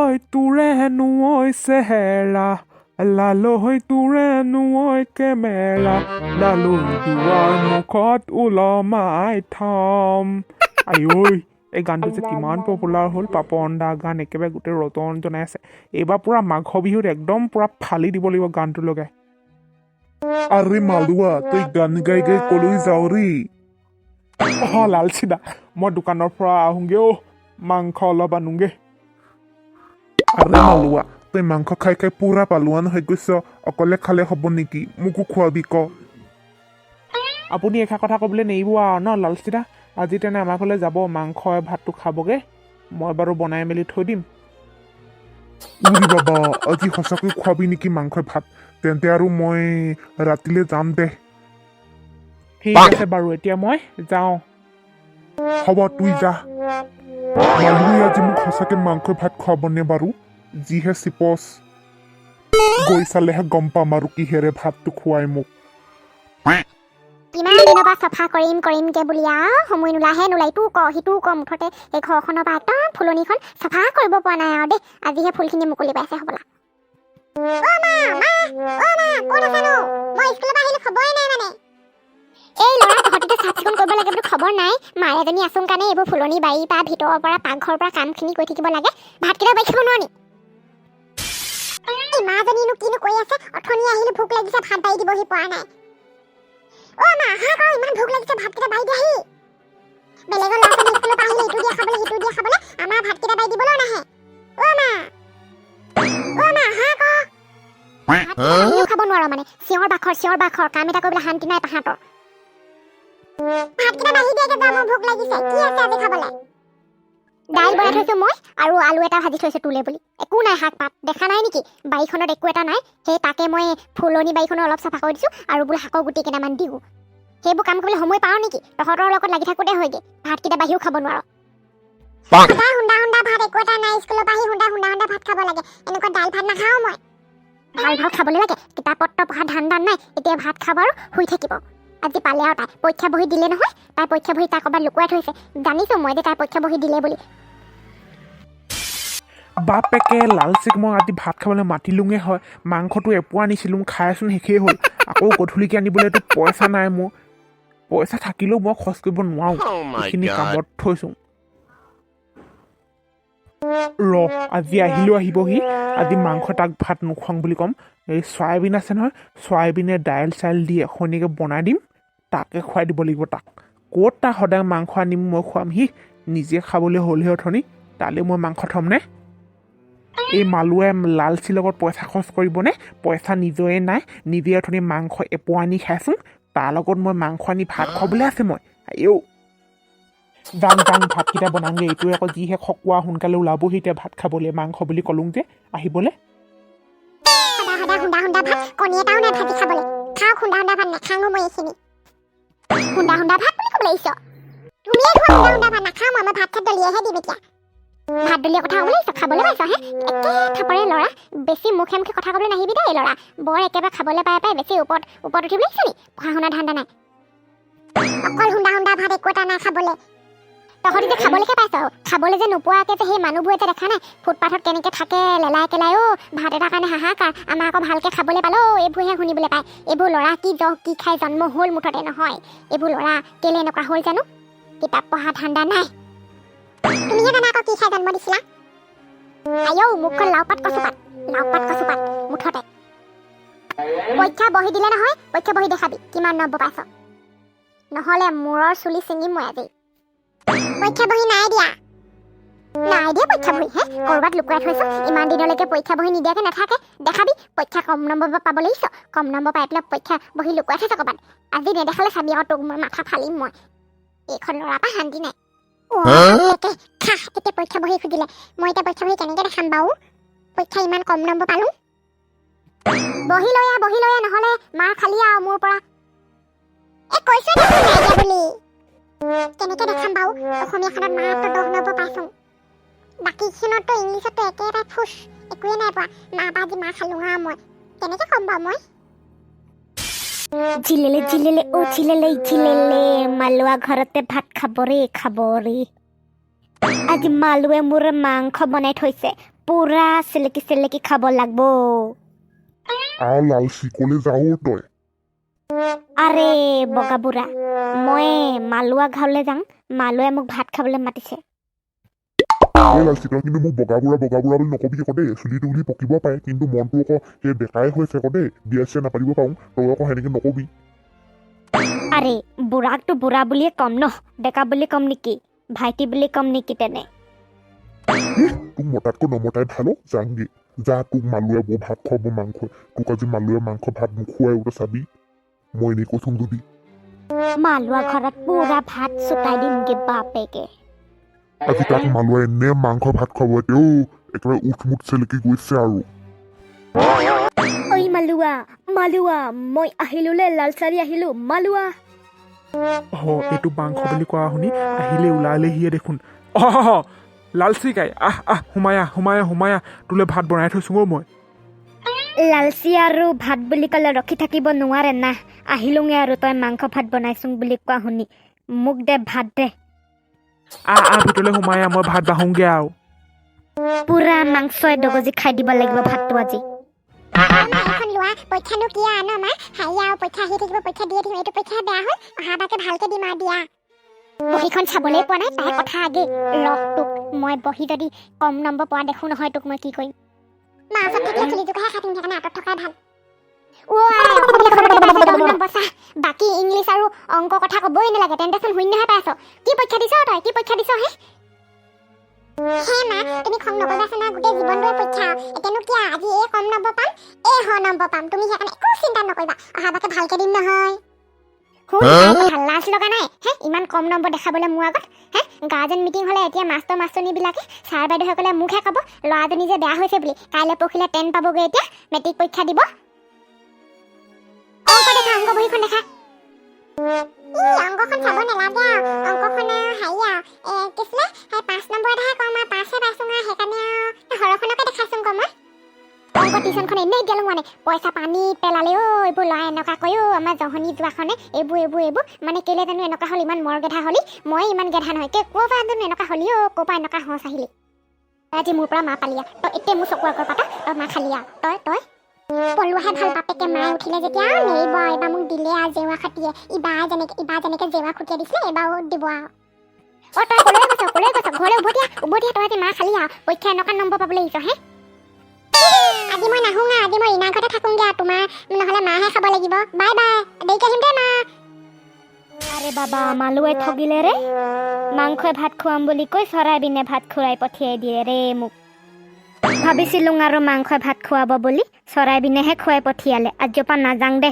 হৈ তোৰে নোৱৈ চেহেৰা লালো হৈ তোৰে নোৱৈ কেমেৰা লালৈ দুৱাৰ মুখত ওলমাই থম আইঐ এই গানটো যে কিমান পপুলাৰ হ'ল পাপন দা গান একেবাৰে গোটেই ৰতন জনাই আছে এইবাৰ পুৰা মাঘ বিহুত একদম পুৰা ফালি দিব লাগিব গানটো লগাই আরে মালুয়া তুই গান গাই গাই কলৈ যাও রে লালচিদা মই দোকানৰ পৰা আহোঁগে মাংস অলপ আনোগে আৰে মালুয়া তুই মাংস খাই খাই পুৰা পালোৱান হৈ গৈছ অকলে খালে হ'ব নেকি মোকো খোৱাবি ক আপুনি এষা কথা ক'বলৈ নেৰিব আৰু ন লালচিদা আজি তেনে আমাৰ ঘৰলৈ যাব মাংস ভাতটো খাবগে মই বাৰু বনাই মেলি থৈ দিম উৰি বাবা আজি সঁচাকৈ খোৱাবি নেকি মাংস ভাত তেন্তে আৰু মই ৰাতিলৈ যাম দে ঠিক আছে বাৰু এতিয়া মই যাওঁ হ'ব তুই যা মালুৱে আজি মোক সঁচাকৈ মাংস ভাত খুৱাবনে বাৰু যিহে চিপচ গৈ চালেহে গম পাম আৰু কিহেৰে ভাতটো খুৱাই মোক কিমান দিনৰ পৰা চফা কৰিমকে বুলি সময় নোলাই ইটো ক সিটো ক মুঠতে এই ঘৰখনৰ পৰা একদম ফুলনিখন চফা কৰিব পৰা নাই আৰু দেই আজিহে ফুলখিনি মুকলি পাইছে হ'বলা এই ল'ৰা তহঁতিতো চাফ চিকুণ কৰিব লাগে বুলি খবৰ নাই মাৰ এজনী আছোং কাৰণে এইবোৰ ফুলনি বাৰীৰ পৰা ভিতৰৰ পৰা পাকঘৰৰ পৰা কামখিনি কৰি থাকিব লাগে ভাতকেইটা বাঢ়ি খাব নোৱাৰি এই মাজনীনো কিনো কৈ আছে অথনি আহিলে ভোক লাগিছে ভাত বাঢ়ি দিবহি পৰা নাই মা হা ক ইমান ভোক লাগিছে ভাতকেইটা বাঢ়ি দিয়াহি বেলেগৰ ল'ৰা ছোৱালী স্কুলৰ পৰা আহিলে ইটো দিয়ে খাবলৈ আমাৰ ভাতকেইটা বাঢ়ি দিবলৈ নাহে মা হা ক খাব নোৱাৰো মানে চিঞৰ বাখৰ কাম এটা কৰিবলৈ শান্তি নাই তাহাঁতৰ ভাতকেইটা বাঢ়ি দিয়াকে যা মোৰ ভোক লাগিছে কি আছে আজি খাবলৈ দাইল বনাই থৈছো মই আৰু আলু এটা ভাজি থৈছো তোলে বুলি একো নাই শাক পাত দেখা নাই নেকি বাৰীখনত একো এটা নাই সেই তাকে মই ফুলনি বাৰীখনো অলপ চাফা কৰি দিছো আৰু বোলে শাকৰ গুটি কেইটামান দিওঁ সেইবোৰ কাম কৰিবলৈ সময় পাওঁ নেকি তহঁতৰ লগত লাগি থাকোঁতে হয়গে ভাতকেইটা বাঢ়িও খাব নোৱাৰো হুন্দা ভাত একো এটা নাই স্কুলৰ পৰা আহি হুন্দা ভাত খাব লাগে এনেকুৱা দাইল ভাত নাখাওঁ মই ভাল খাবলৈ লাগে কিতাপ পত্ৰ পঢ়া ধান্দা নাই এতিয়া ভাত খাব আৰু শুই থাকিব আজি পালে আৰু তাই পৰীক্ষা বহি দিলে নহয় তাই পৰীক্ষা বহি তাই ক'ৰবাত লুকুৱাই থৈছে জানিছো মই যে তাই পৰীক্ষা বহি দিলে বুলি বাপেকে লালচিক মই আজি ভাত খাবলৈ মাতিলোঙে হয় মাংসটো এপোৱা আনিছিলোঁ খাইচোন শেষেই হ'ল আকৌ গধূলিকৈ আনিবলৈতো পইচা নাই মোৰ পইচা থাকিলেও মই খৰচ কৰিব নোৱাৰোঁ এইখিনি কামত থৈছোঁ আজি আহিবহি আজি মাংস তাক ভাত নোখোৱাওঁ বুলি ক'ম এই চয়াবিন আছে নহয় চয়াবিনে দাইল চাইল দি এখনিকে বনাই দিম তাকে খুৱাই দিব লাগিব তাক ক'ত তাক সদায় মাংস আনিম মই খুৱামহি নিজে খাবলৈ হ'লহে অথনি তালৈ মই মাংস থ'মনে এই মালুৱে লালচিৰ লগত পইচা খৰচ কৰিবনে পইচা নিজৰে নাই নিজে অথনি মাংস এপোৱা আনি খাইছোঁ তাৰ লগত মই মাংস আনি ভাত খুৱাবলৈ আছে মই যাং ভাতকেইটা বনাওঁগৈ এইটোৱে আকৌ যিহে খকুৱা সোনকালে ওলাবহি এতিয়া ভাত খাবলৈ মাংস বুলি ক'লোঁ যে আহিবলৈ ভাত দলীয়া কথা ক'বলৈ খাবলৈ পাইছ হে একে থাপৰে ল'ৰা বেছি মুখে কথা ক'বলৈ নাহিবি দেই ল'ৰা বৰ একেবাৰে খাবলৈ পাই বেছি ওপৰত উঠিবলৈ আহিছ নি পঢ়া শুনা ধান্দা নাই অকল হুন্দা ভাত একো এটা নাই খাবলৈ তহঁতি যে খাবলৈকে পাইছ খাবলৈ যে নোপোৱাকৈ যে সেই মানুহবোৰে যে দেখা নাই ফুটপাথত কেনেকৈ থাকে লেলাই কেলাই ভাত এটাৰ কাৰণে হাহাকাৰ আমাৰ আকৌ ভালকৈ খাবলৈ পালোঁ এইবোৰহে শুনিবলৈ পায় এইবোৰ ল'ৰা কি খাই জন্ম হ'ল মুঠতে নহয় এইবোৰ ল'ৰা কেলে এনেকুৱা হ'ল জানো কিতাপ পঢ়া ধান্দা নাই তুমিহে জানা আকৌ কি খাই জন্ম দিছিলা মুখখন লাওপাত কচুপাত মুঠতে পৰীক্ষা বহি দিলে নহয় পৰীক্ষা বহি দেখাবি কিমান নম্বৰ পাইছ নহ'লে মূৰৰ চুলি ছিঙিম মই আজি পৰীক্ষা বহি নাই দিয়া পৰীক্ষা বহি ক'ৰবাত লুকুৱাই থৈছো ইমান দিনলৈকে পৰীক্ষা বহি নিদিয়াকৈ নাথাকে দেখাবি পৰীক্ষা কম নম্বৰ পাব লাগিছ কম নম্বৰ পাই পেলাই পৰীক্ষা বহি লুকুৱাই থৈছ ক'ৰবাত আজি নেদেখালে চাবি আকৌ তোক মই মাথা ফালিম মই এইখন ল'ৰাৰ পৰা শান্তি নাই এতিয়া পৰীক্ষা বহি খুজিলে মই এতিয়া পৰীক্ষা বহি কেনেকৈ দেখাম বাৰু পৰীক্ষা ইমান কম নম্বৰ পালোঁ বহি লৈ নহ'লে মাৰ খালি আৰু মোৰ পৰা কৈছো বুলি কেনেকৈ দেখাম বাৰু অসমীয়াখনত মাত্ৰ 10 নম্বৰ পাইছোঁ বাকীখনততো ইংলিছততো একেবাৰে ফুচ একোৱে নাই পোৱা মাৰ পৰা আজি মাৰ খালোঁ আৰু মই কেনেকৈ ক'ম বাৰু মই জিলেলে মালুৱা ঘৰতে ভাত খাব ৰে আজি মালুৱে মোৰ মাংস বনাই থৈছে পুৰা চিলেকি চিলেকি খাব লাগব লালচি কলে যাও তই আৰে বগা বুঢ়া মই মালুৱা ঘৰলৈ যাম মালুৱে মোক ভাত খাবলৈ মাতিছে লালচি তই কিন্তু মোক বগা বুঢ়া বুলি নকবি আকৌ দেই চুলিটো বুলি পকিব পাৰে কিন্তু মনটো আকৌ সেই বেকাই হৈছে আকৌ দেই বিয়া চিয়া নাপাতিব পাৰোঁ তই আকৌ সেনেকে নকবি আৰে বুঢ়াকটো বুঢ়া বুলিয়ে কম ন ডেকা বুলি কম নেকি ভাইটি বুলি কম নেকি তেনে তোক মতাতকৈ নমতাই ভালো যাংগে যা তোক মালুৱে বৌ ভাত খুৱাব মাংস তোক আজি মালুৱে মাংস ভাত নোখোৱাই ওটা চাবি মই এনেই কৈছোঁ যদি মালুৱা ঘৰত পুৰা ভাত চুটাই দিমগে বাপেকে আজি তাক মালুৱে এনে মাংস ভাত খুৱাব তেওঁ একেবাৰে উঠমুঠ চেলেকি গৈছে আৰু ঐ মালুৱা মালুৱা মই আহিলোলে লালচাৰি আহিলো মালুৱা এইটো মাংস বুলি কোৱা শুনি আহিলে ওলালেহিয়ে দেখোন লালচি গাই সোমায়া তোলে ভাত বনাই থৈছোঁ মই লালচি আৰু ভাত বুলি ক'লে ৰখি থাকিব নোৱাৰে না আহিলোঙে আৰু তই মাংস ভাত বনাইছোং বুলি কোৱা শুনি মোক দে ভাত দে ভিতৰলৈ সোমায়া মই ভাত বাঢ়োংগে আৰু পুৰা মাংসই দগজি খাই দিব লাগিব ভাতটো আজি পৰীক্ষানো কি আনো আমাৰ হাই আৰু পৰীক্ষা আহি থাকিব পৰীক্ষা দিয়ে থাকিম এইটো পৰীক্ষা বেয়া হ'ল অহাবাৰকে ভালকে দিম আৰু দিয়া বহীখন চাবলৈ পোৱা নাই তাই কথা আগে ৰহ তোক মই বহি যদি কম নম্বৰ পোৱা দেখো নহয় তোক মই কি কৰিম মা ওচৰত থাকিলে চুলিজোকাহে খাটিম সেইকাৰণে আঁতৰত থকাই ভাল বাকী ইংলিছ আৰু অংক কথা ক'বই নালাগে তেন্তেচোন শূন্যহে পাইছ কি পৰীক্ষা দিছ তই কি পৰীক্ষা দিছ হে মা তুমি খং নকৰিবাচোন গোটেই জীৱনটোৱে পৰীক্ষা এতিয়ানো কিয় আজি এই কম নম্বৰ পাম এই হ নম্বৰ পাম তুমি সেইকাৰণে একো চিন্তা নকৰিবা অহাবাৰকে ভালকে দিম নহয় লাজ লগা নাই হে ইমান কম নম্বৰ দেখাবলৈ মোৰ আগত হে গাৰ্জেন মিটিং হ'লে এতিয়া মাষ্টৰ মাষ্টৰনীবিলাকে ছাৰ বাইদেউসকলে মুখহে ক'ব ল'ৰাজনী যে বেয়া হৈছে বুলি কাইলৈ পৰহিলে 10 পাবগৈ এতিয়া মেট্ৰিক পৰীক্ষা দিব অংক দেখা অংক বহীখন দেখা অংকখন চাব নালাগে অংকখন হেৰি কিছিলে 5 নম্বৰ এটাহে কম আৰু 5হে পাইছোঁ সেইকাৰণে সৰহখনকে দেখাইছোং কম অংক টিউশ্যনখন এনেই দিয়ালোঁ মানে পইচা পানী পেলালে এইবোৰ ল'ৰা এনেকুৱা কয় আমাৰ জহনী যোৱাখনে এইবোৰ মানে কেলে জানো এনেকুৱা হ'ল ইমান মৰ গেধা হ'লি মই ইমান গেধা নহয় ক'ৰ পৰা জানো এনেকুৱা হ'লি ক'ৰ পৰা এনেকুৱা সঁচ আহিলি আজি মোৰ পৰা মা পালিয়া তই এতিয়া মোৰ চকু আগৰ পাতা তই মা খালিয়া তই পলোৱাহে ভাল বাপেকে মায়ে উঠিলে যেতিয়া নেৰিব এইবাৰ মোক দিলে আৰু জেওৰা খাটিয়ে ইবাৰ যেনেকে জেওৰা খুটিয়াই দিছিলে এইবাৰো দিব আৰু তই কলৈ গৈছ ঘৰলৈ উভতি তই আজি মা খালি আৰু পৰীক্ষা এনেকুৱা নম্বৰ পাবলৈ আহিছ হে আজি মই নাহোঁ আজি মই ইনা ঘৰতে থাকোঁগৈ আৰু তোমাৰ নহ'লে মাহে খাব লাগিব বাই দেৰিকে আহিম দে মা আৰে বাবা মালুৱে ঠগিলে ৰে মাংসই ভাত খুৱাম বুলি কৈ চৰাইবিনে ভাত খুৱাই পঠিয়াই দিয়ে ৰে মোক ভাবিছিলোঁ আৰু মাংসই ভাত খুৱাব বুলি চৰাইবিনেহে খুৱাই পঠিয়ালে আজিৰ পৰা নাযাং দে